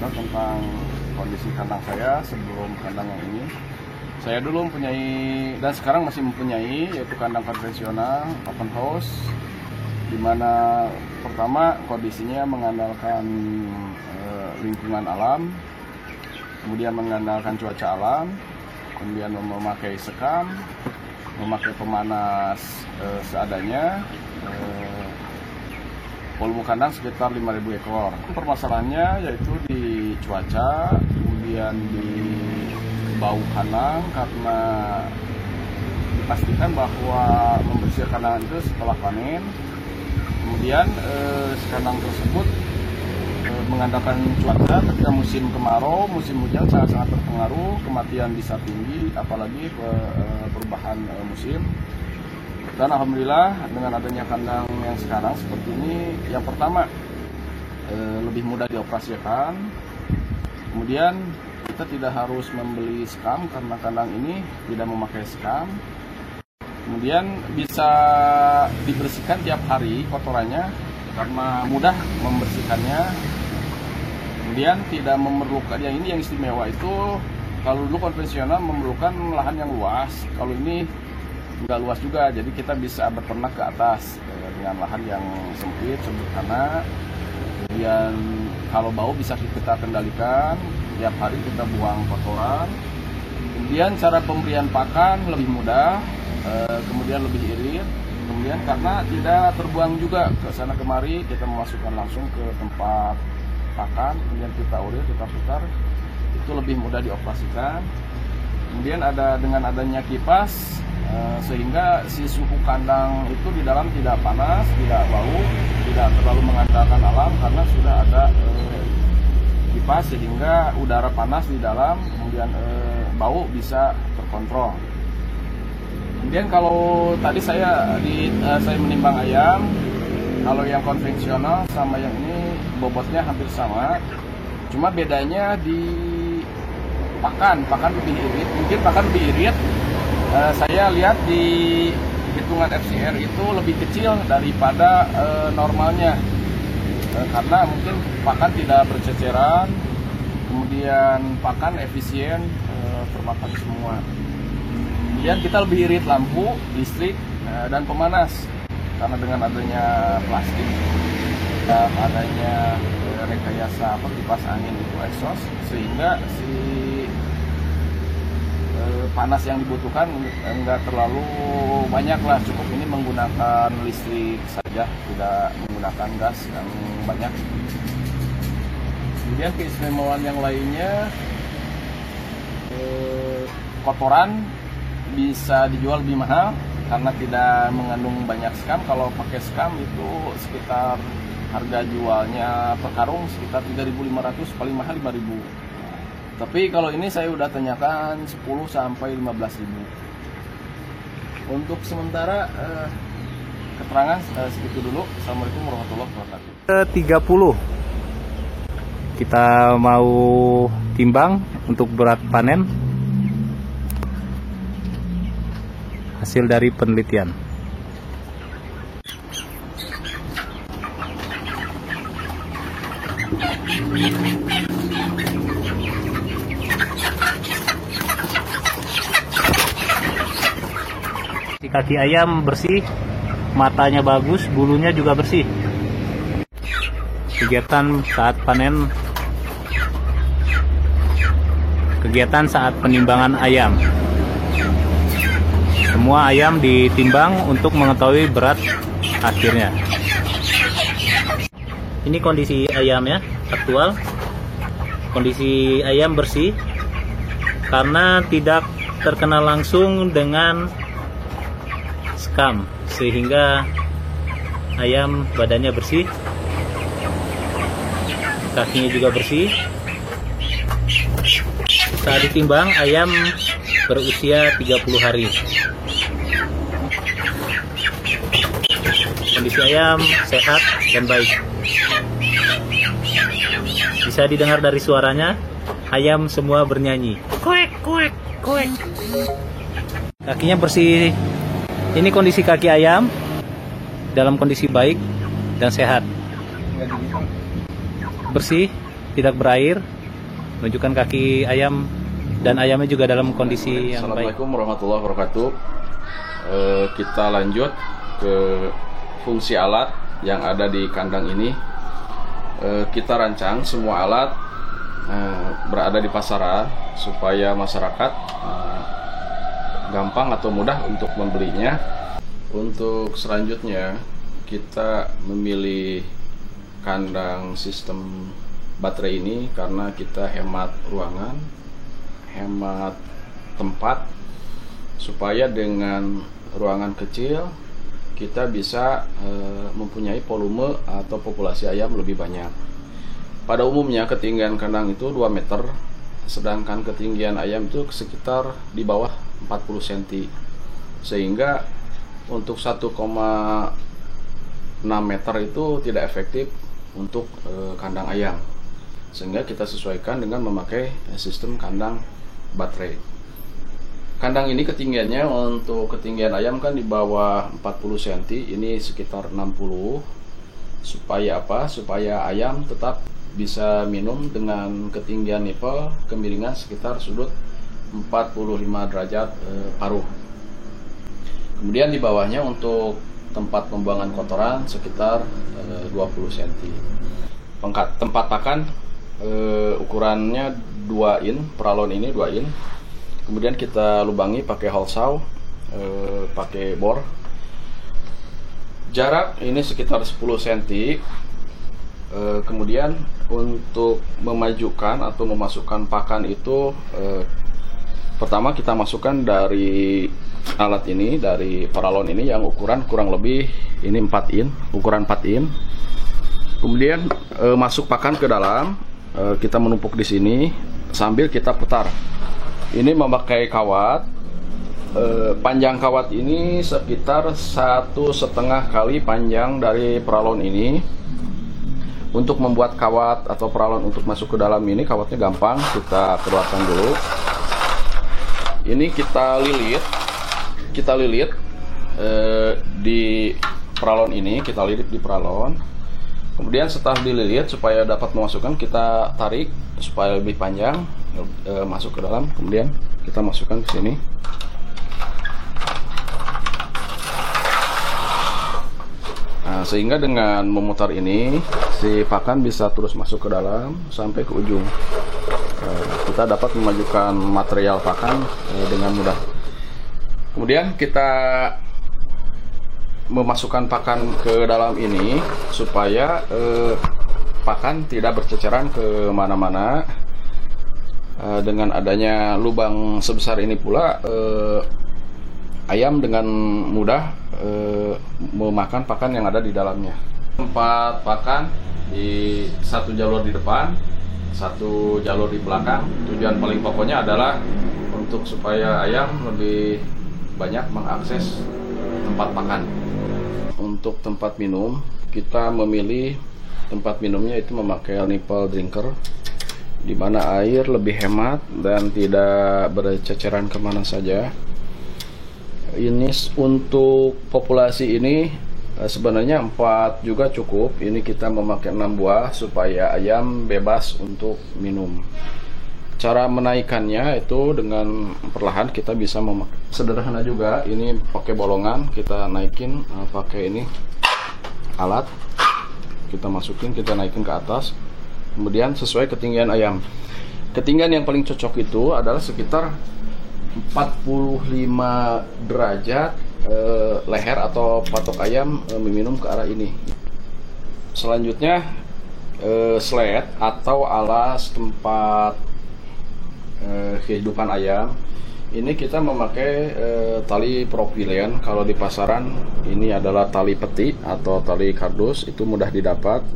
cerita tentang kondisi kandang saya sebelum kandang yang ini. Saya dulu mempunyai dan sekarang masih mempunyai, yaitu kandang konvensional open house, di mana pertama kondisinya mengandalkan lingkungan alam, kemudian mengandalkan cuaca alam, kemudian memakai sekam, memakai pemanas seadanya. Volume kandang sekitar 5.000 ekor. Permasalahannya yaitu di cuaca, kemudian di bau kandang, karena dipastikan bahwa membersihkan kandang itu setelah panen. Kemudian kandang tersebut mengandalkan cuaca. Ketika musim kemarau, musim hujan sangat-sangat terpengaruh, kematian bisa tinggi, apalagi perubahan musim. Dan alhamdulillah dengan adanya kandang yang sekarang seperti ini, yang pertama lebih mudah dioperasikan. Kemudian kita tidak harus membeli skam karena kandang ini tidak memakai skam. Kemudian bisa dibersihkan tiap hari kotorannya karena mudah membersihkannya. Kemudian tidak memerlukan, yang ini yang istimewa itu, kalau dulu konvensional memerlukan lahan yang luas, kalau ini nggak luas juga, jadi kita bisa beternak ke atas dengan lahan yang sempit, sederhana. Kemudian kalau bau bisa kita kendalikan, tiap hari kita buang kotoran. Kemudian cara pemberian pakan lebih mudah, kemudian lebih irit. Kemudian karena tidak terbuang juga ke sana kemari, kita memasukkan langsung ke tempat pakan, kemudian kita ulir, kita putar, itu lebih mudah dioperasikan. Kemudian ada dengan adanya kipas, sehingga si suhu kandang itu di dalam tidak panas, tidak bau, tidak terlalu mengandalkan alam karena sudah ada kipas, sehingga udara panas di dalam, kemudian bau bisa terkontrol. Kemudian kalau tadi saya menimbang ayam, kalau yang konvensional sama yang ini bobotnya hampir sama, cuma bedanya di pakan lebih irit, mungkin pakan lebih irit. Saya lihat di hitungan FCR itu lebih kecil daripada normalnya, karena mungkin pakan tidak berceceran, kemudian pakan efisien, termakan semua. Kemudian kita lebih irit lampu, listrik, dan pemanas, karena dengan adanya plastik dan adanya rekayasa kipas angin itu exhaust, sehingga si panas yang dibutuhkan enggak terlalu banyak lah, cukup ini menggunakan listrik saja, tidak menggunakan gas yang banyak. Kemudian keistimewaan yang lainnya, kotoran bisa dijual lebih mahal karena tidak mengandung banyak skam. Kalau pakai skam itu sekitar harga jualnya per karung sekitar 3.500, paling mahal 5.000. Tapi kalau ini saya udah tanyakan 10 sampai 15.000. Untuk sementara keterangan segitu dulu. Assalamualaikum warahmatullahi wabarakatuh. 30 kita mau timbang untuk berat panen hasil dari penelitian. Kaki ayam bersih, matanya bagus, bulunya juga bersih. Kegiatan saat panen, kegiatan saat penimbangan ayam. Semua ayam ditimbang untuk mengetahui berat akhirnya. Ini kondisi ayamnya aktual. Kondisi ayam bersih karena tidak terkena langsung dengan skam, sehingga ayam badannya bersih, kakinya juga bersih. Saat ditimbang ayam berusia 30 hari. Kondisi ayam sehat dan baik. Bisa didengar dari suaranya, ayam semua bernyanyi. Kuek, kuek, kuek. Kakinya bersih. Ini kondisi kaki ayam dalam kondisi baik dan sehat. Bersih, tidak berair, menunjukkan kaki ayam dan ayamnya juga dalam kondisi yang baik. Assalamualaikum warahmatullahi wabarakatuh. Kita lanjut ke fungsi alat yang ada di kandang ini. Kita rancang semua alat berada di pasaran supaya masyarakat gampang atau mudah untuk membelinya. Untuk selanjutnya kita memilih kandang sistem baterai ini karena kita hemat ruangan, hemat tempat, supaya dengan ruangan kecil kita bisa mempunyai volume atau populasi ayam lebih banyak. Pada umumnya ketinggian kandang itu 2 meter, sedangkan ketinggian ayam itu sekitar di bawah 40 cm, sehingga untuk 1,6 meter itu tidak efektif untuk kandang ayam, sehingga kita sesuaikan dengan memakai sistem kandang baterai. Kandang ini ketinggiannya untuk ketinggian ayam kan di bawah 40 cm, ini sekitar 60. Supaya apa? Supaya ayam tetap bisa minum dengan ketinggian nipel kemiringan sekitar sudut 45 derajat paruh. Kemudian di bawahnya untuk tempat pembuangan kotoran sekitar 20 cm. Tempat pakan ukurannya 2 in, peralon ini 2 in. Kemudian kita lubangi pakai hole saw, pakai bor. Jarak ini sekitar 10 cm. Kemudian untuk memajukan atau memasukkan pakan itu, pertama kita masukkan dari alat ini, dari paralon ini yang ukuran kurang lebih ini 4 in, ukuran 4 in. Kemudian masuk pakan ke dalam, kita menumpuk di sini sambil kita putar. Ini memakai kawat. Panjang kawat ini sekitar 1,5 kali panjang dari paralon ini. Untuk membuat kawat atau paralon untuk masuk ke dalam ini, kawatnya gampang, kita keluarkan dulu. Ini kita lilit di paralon ini, kita lilit di paralon. Kemudian setelah dililit, supaya dapat memasukkan, kita tarik supaya lebih panjang masuk ke dalam. Kemudian kita masukkan ke sini. Nah, sehingga dengan memutar ini, si pakan bisa terus masuk ke dalam sampai ke ujung. Kita dapat memajukan material pakan dengan mudah. Kemudian kita memasukkan pakan ke dalam ini supaya pakan tidak berceceran ke mana-mana. Dengan adanya lubang sebesar ini pula, ayam dengan mudah memakan pakan yang ada di dalamnya. Tempat pakan di satu jalur di depan, satu jalur di belakang. Tujuan paling pokoknya adalah untuk supaya ayam lebih banyak mengakses tempat makan. Untuk tempat minum, kita memilih tempat minumnya itu memakai nipple drinker, di mana air lebih hemat dan tidak berceceran kemana saja. Ini untuk populasi ini sebenarnya 4 juga cukup. Ini kita memakai 6 buah supaya ayam bebas untuk minum. Cara menaikannya itu dengan perlahan, kita bisa memakai sederhana juga. Ini pakai bolongan, kita naikin pakai ini alat, kita masukin, kita naikin ke atas. Kemudian sesuai ketinggian ayam. Ketinggian yang paling cocok itu adalah sekitar 45 derajat leher atau patok ayam meminum ke arah ini. Selanjutnya sled atau alas tempat kehidupan ayam. Ini kita memakai tali propilen. Kalau di pasaran ini adalah tali peti atau tali kardus, itu mudah didapat.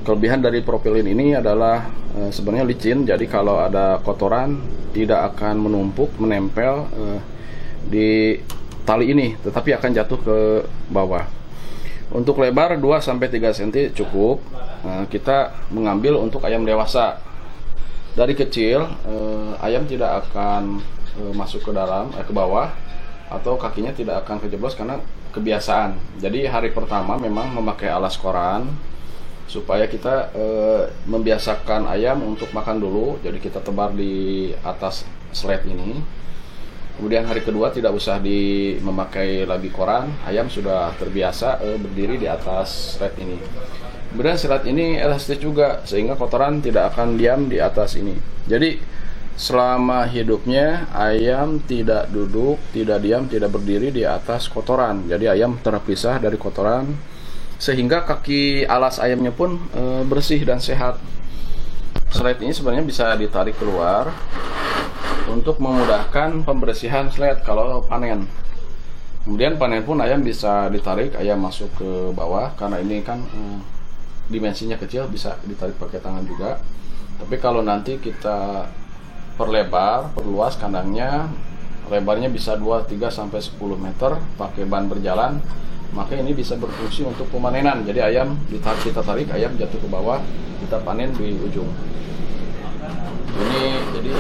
Kelebihan dari propilen ini adalah sebenarnya licin, jadi kalau ada kotoran tidak akan menumpuk, menempel di tali ini, tetapi akan jatuh ke bawah. Untuk lebar 2-3 cm cukup. Kita mengambil untuk ayam dewasa. Dari kecil ayam tidak akan masuk ke dalam, ke bawah, atau kakinya tidak akan kejeblos karena kebiasaan. Jadi hari pertama memang memakai alas koran. supaya kita membiasakan ayam untuk makan dulu. Jadi kita tebar di atas sled ini. Kemudian hari kedua tidak usah memakai lagi koran, ayam sudah terbiasa berdiri di atas sled ini. Kemudian sled ini elastis juga sehingga kotoran tidak akan diam di atas ini. Jadi selama hidupnya ayam tidak duduk, tidak diam, tidak berdiri di atas kotoran. Jadi ayam terpisah dari kotoran sehingga kaki alas ayamnya pun bersih dan sehat. Sled ini sebenarnya bisa ditarik keluar untuk memudahkan pembersihan sled kalau panen. Kemudian panen pun ayam bisa ditarik, ayam masuk ke bawah karena ini kan dimensinya kecil, bisa ditarik pakai tangan juga. Tapi kalau nanti kita perluas kandangnya, lebarnya bisa 2, 3 sampai 10 meter pakai ban berjalan, maka ini bisa berfungsi untuk pemanenan. Jadi ayam kita tarik, ayam jatuh ke bawah, kita panen di ujung. Ini jadi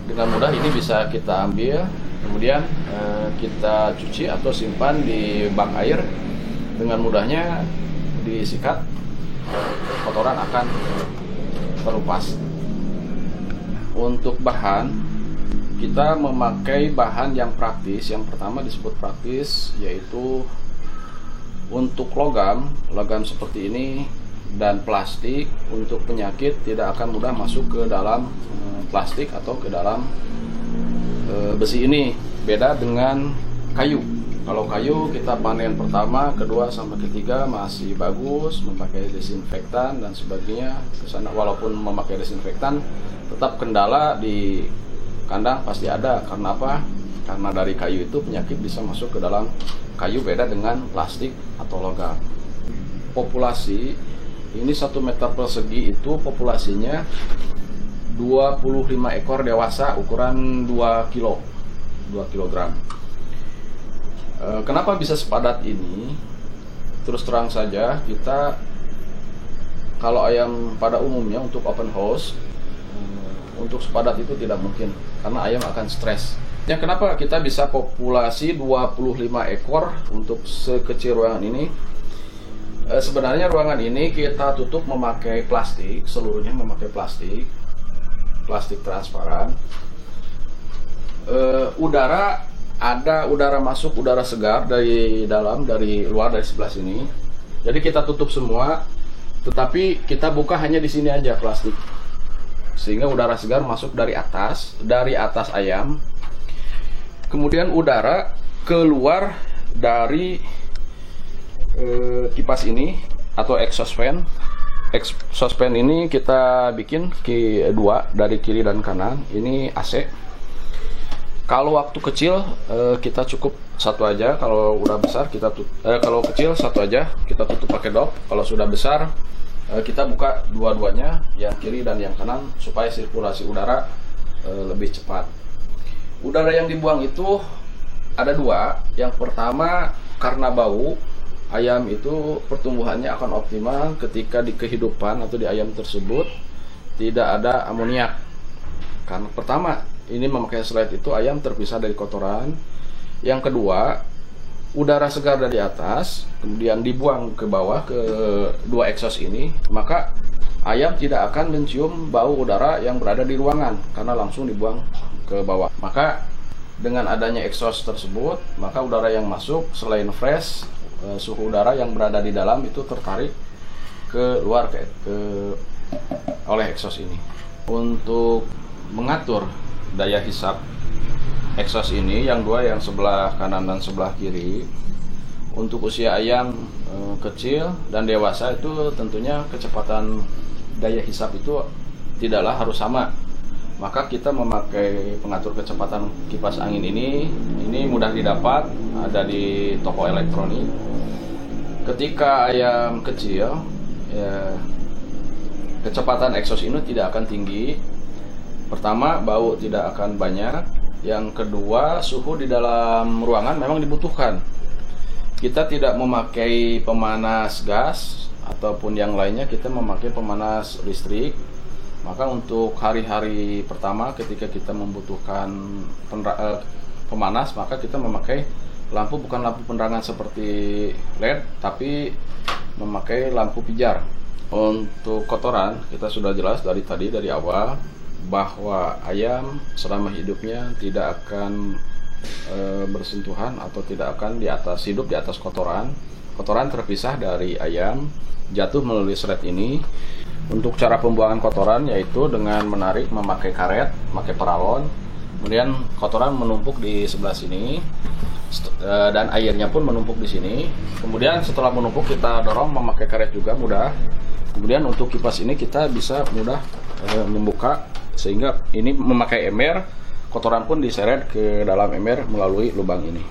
dengan mudah ini bisa kita ambil, kemudian kita cuci atau simpan di bak air. Dengan mudahnya disikat, kotoran akan terlepas. Untuk bahan, kita memakai bahan yang praktis. Yang pertama disebut praktis, yaitu untuk logam seperti ini dan plastik. Untuk penyakit tidak akan mudah masuk ke dalam plastik atau ke dalam besi ini. Beda dengan kayu. Kalau kayu kita panen pertama, kedua sampai ketiga masih bagus, memakai desinfektan dan sebagainya. Kesana walaupun memakai desinfektan, tetap kendala di kandang pasti ada. Karena apa? Karena dari kayu itu penyakit bisa masuk ke dalam kayu, beda dengan plastik atau logam. Populasi ini 1 meter persegi itu populasinya 25 ekor dewasa ukuran 2 kilogram. Kenapa bisa sepadat ini? Terus terang saja, kita kalau ayam pada umumnya untuk open house, untuk sepadat itu tidak mungkin karena ayam akan stres. Ya, kenapa kita bisa populasi 25 ekor untuk sekecil ruangan ini? Sebenarnya ruangan ini kita tutup memakai plastik, seluruhnya memakai plastik transparan. Ada udara masuk, udara segar dari dalam, dari luar, dari sebelah sini. Jadi kita tutup semua, tetapi kita buka hanya di sini aja plastik, sehingga udara segar masuk dari atas ayam. Kemudian udara keluar dari kipas ini atau exhaust fan. Exhaust fan ini kita bikin dua dari kiri dan kanan. Ini AC. Kalau waktu kecil kita cukup satu aja. Kalau udah besar kalau kecil satu aja kita tutup pakai dop. Kalau sudah besar kita buka dua-duanya, yang kiri dan yang kanan, supaya sirkulasi udara lebih cepat. Udara yang dibuang itu ada dua. Yang pertama, karena bau, ayam itu pertumbuhannya akan optimal ketika di kehidupan atau di ayam tersebut tidak ada amoniak. Karena pertama, ini memakai slide itu ayam terpisah dari kotoran. Yang kedua, udara segar dari atas kemudian dibuang ke bawah ke dua exhaust ini, maka ayam tidak akan mencium bau udara yang berada di ruangan karena langsung dibuang ke bawah. Maka dengan adanya exhaust tersebut, maka udara yang masuk selain fresh, suhu udara yang berada di dalam itu tertarik ke luar oleh exhaust ini. Untuk mengatur daya hisap exhaust ini, yang dua, yang sebelah kanan dan sebelah kiri, untuk usia ayam kecil dan dewasa itu tentunya kecepatan daya hisap itu tidaklah harus sama. Maka kita memakai pengatur kecepatan kipas angin ini mudah didapat, ada di toko elektronik. Ketika ayam kecil, kecepatan exhaust ini tidak akan tinggi. Pertama, bau tidak akan banyak. Yang kedua, suhu di dalam ruangan memang dibutuhkan. Kita tidak memakai pemanas gas ataupun yang lainnya, kita memakai pemanas listrik. Maka untuk hari-hari pertama ketika kita membutuhkan pemanas, maka kita memakai lampu, bukan lampu penerangan seperti LED, tapi memakai lampu pijar. Untuk kotoran kita sudah jelas dari awal bahwa ayam selama hidupnya tidak akan bersentuhan atau tidak akan hidup di atas kotoran. Kotoran terpisah dari ayam, jatuh melalui seret ini. Untuk cara pembuangan kotoran yaitu dengan menarik memakai karet, memakai paralon. Kemudian kotoran menumpuk di sebelah sini dan airnya pun menumpuk di sini. Kemudian setelah menumpuk kita dorong memakai karet juga mudah. Kemudian untuk kipas ini kita bisa mudah membuka sehingga ini memakai ember, kotoran pun diseret ke dalam ember melalui lubang ini.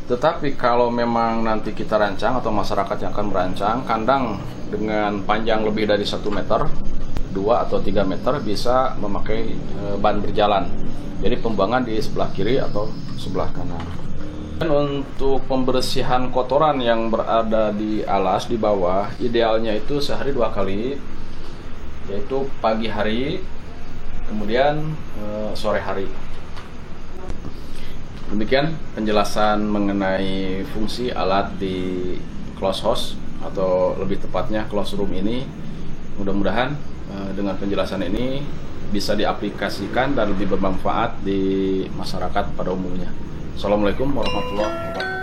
Tetapi kalau memang nanti kita rancang atau masyarakat yang akan merancang kandang dengan panjang lebih dari 1 meter, 2 atau 3 meter bisa memakai ban berjalan. Jadi pembuangan di sebelah kiri atau sebelah kanan. Dan untuk pembersihan kotoran yang berada di alas di bawah, idealnya itu sehari 2 kali, yaitu pagi hari, kemudian sore hari. Demikian penjelasan mengenai fungsi alat di close house atau lebih tepatnya close room ini. Mudah-mudahan dengan penjelasan ini bisa diaplikasikan dan lebih bermanfaat di masyarakat pada umumnya. Assalamualaikum warahmatullahi wabarakatuh.